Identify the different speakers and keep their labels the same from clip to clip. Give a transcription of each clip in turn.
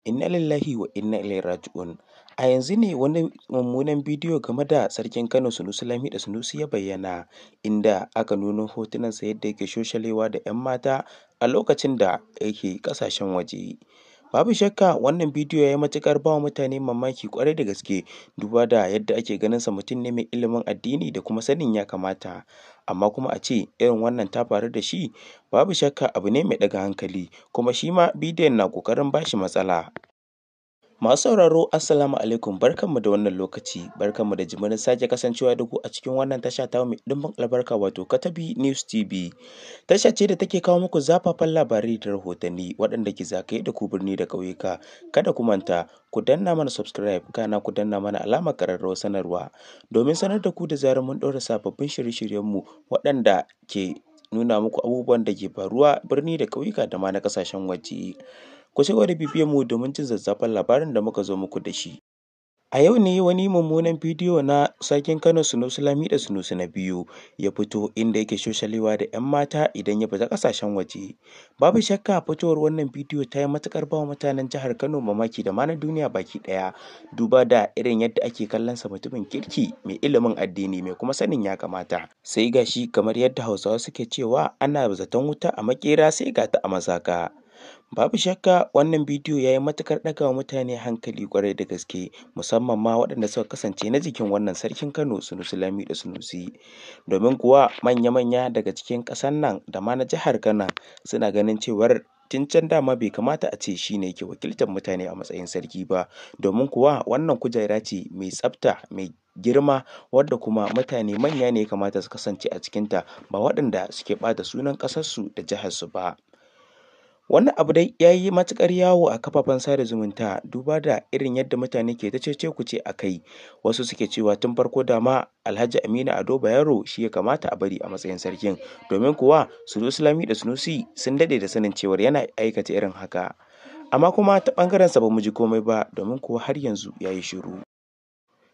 Speaker 1: Inna lillahi wa inna ilaihi raji'un. A yanzu ne wani mummunan bidiyo game da Sarkin Kano Sunusi Lamiɗo Sunusi ya bayyana, inda aka nuno hotunansa yadda yake shoshalewa da 'yan mata a lokacin da yake ƙasashen waje. Babu shakka wannan bidiyo ya yi matuƙar ba wa mutane mamaki ƙwarai da gaske, duba da yadda ake ganinsa mutum ne mai ilimin addini da kuma sanin ya kamata. Amma kuma a ce irin wannan ta faru da shi, babu shakka abu ne mai ɗaga hankali, kuma shi ma bidiyon na ƙoƙarin ba shi matsala. Masu sauraro assalamu alaikum, barkanmu da wannan lokaci, barkanmu da jimirin sake kasancewa da ku a cikin wannan tasha tamu mai ɗimbin albarka wato Katabi News TV. Tasha ce da take kawo muku zafafan labarai da rahotanni waɗanda ke zagaye da ku birni da ƙauyuka. Kada ku manta ku danna mana subscribe, kana ku danna mana alamar ƙararrawar sanarwa domin sanar da ku da zarar mun ɗora sababbin shirye-shiryenmu waɗanda ke nuna muku abubuwan da ke faruwa birni da ƙauyuka da ma na ƙasashen waje. Ku ci gaba da bibiyar mu domin jin zazzafan labarin da muka zo muku da shi. A yau ne wani mummunan bidiyo na Sarkin Kano Sunusi Lamiɗo Sunusi na biyu ya fito, inda yake shoshalewa da 'yan mata idan ya fita ƙasashen waje. Babu shakka fitowar wannan bidiyo ta yi matuƙar ba wa mutanen jihar Kano mamaki da ma na duniya baki ɗaya, duba da irin yadda ake kallonsa mutumin kirki mai ilimin addini mai kuma sanin ya kamata. Sai ga shi kamar yadda Hausawa suke cewa ana zaton wuta a maƙera sai ga ta a masaka. Babu shakka wannan bidiyo ya yi matuƙar ɗaga wa mutane hankali ƙwarai da gaske, musamman ma waɗanda suka kasance na jikin wannan Sarkin Kano Sunusi Lamiɗo Sunusi. Domin kuwa manya-manya daga cikin ƙasar nan da ma na jihar Kano suna ganin cewar tun can dama bai kamata a ce shi ne ke wakiltar mutane a matsayin sarki ba, domin kuwa wannan kujera ce mai tsafta, mai girma, wadda kuma mutane manya ne ya kamata su kasance a cikinta, ba waɗanda suke ɓata sunan ƙasarsu da jiharsu ba. Wannan abu dai ya yi matuƙar yawo a kafafen sada zumunta, duba da irin yadda mutane ke ta cece-kuce a kai. Wasu suke cewa tun farko dama Alhaji Aminu Ado Bayero shi ya kamata a bari a matsayin sarkin, domin kuwa Sunusi Lamiɗo Sunusi sun daɗe da sanin cewar yana aikata irin haka. Amma kuma ta ɓangarensa ba mu ji komai ba, domin kuwa har yanzu ya yi shiru.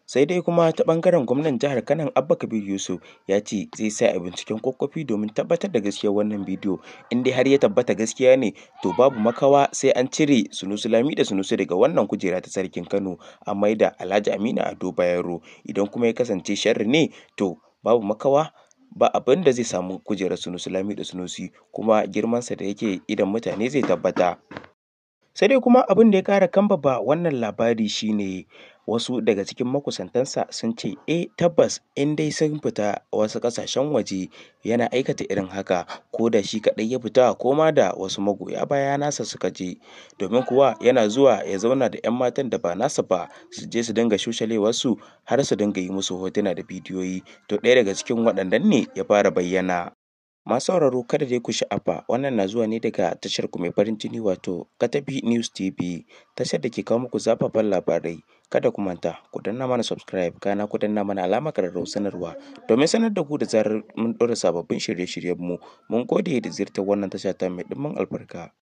Speaker 1: Sai dai kuma ta ɓangaren gwamnan jihar Kano Abba Kabir Yusuf ya ce zai sa a binciken ƙwaƙƙwafi domin tabbatar da gaskiyar wannan bidiyo. In dai har ya tabbata gaskiya ne, to babu makawa sai an cire Sunusi Lamiɗo Sunusi daga wannan kujera ta Sarkin Kano, an maida Alhaji Aminu Ado Bayero. Idan kuma ya kasance sharri ne, to babu makawa ba abin da zai samu kujerar Sunusi Lamiɗo Sunusi, kuma girmansa da yake idon mutane zai tabbata. Sai dai kuma abin da ya ƙara kambama wannan labari shine wasu daga cikin makusantansa sun ce tabbas in dai sun fita wasu ƙasashen waje yana aikata irin haka, ko da shi kaɗai ya fita ko ma da wasu magoya baya nasa suka je, domin kuwa yana zuwa ya zauna da 'yan matan da ba nasa ba, su je su dinga shoshalewarsu har su dinga yi musu hotuna da bidiyoyi. To ɗaya daga cikin waɗannan ne ya fara bayyana. Masu sauraro kada dai ku sha'afa, wannan na zuwa ne daga tashar ku mai farin jini wato Katabi News TV, tashar da ke kawo muku zafafan labarai. Kada ku manta ku danna mana subscribe, kana ku danna mana alamar ƙararrawar sanarwa domin sanar da ku da zarar mun ɗora sababbin shirye-shiryenmu. Mun gode da ziyartar wannan tasha ta mai ɗimbin albarka.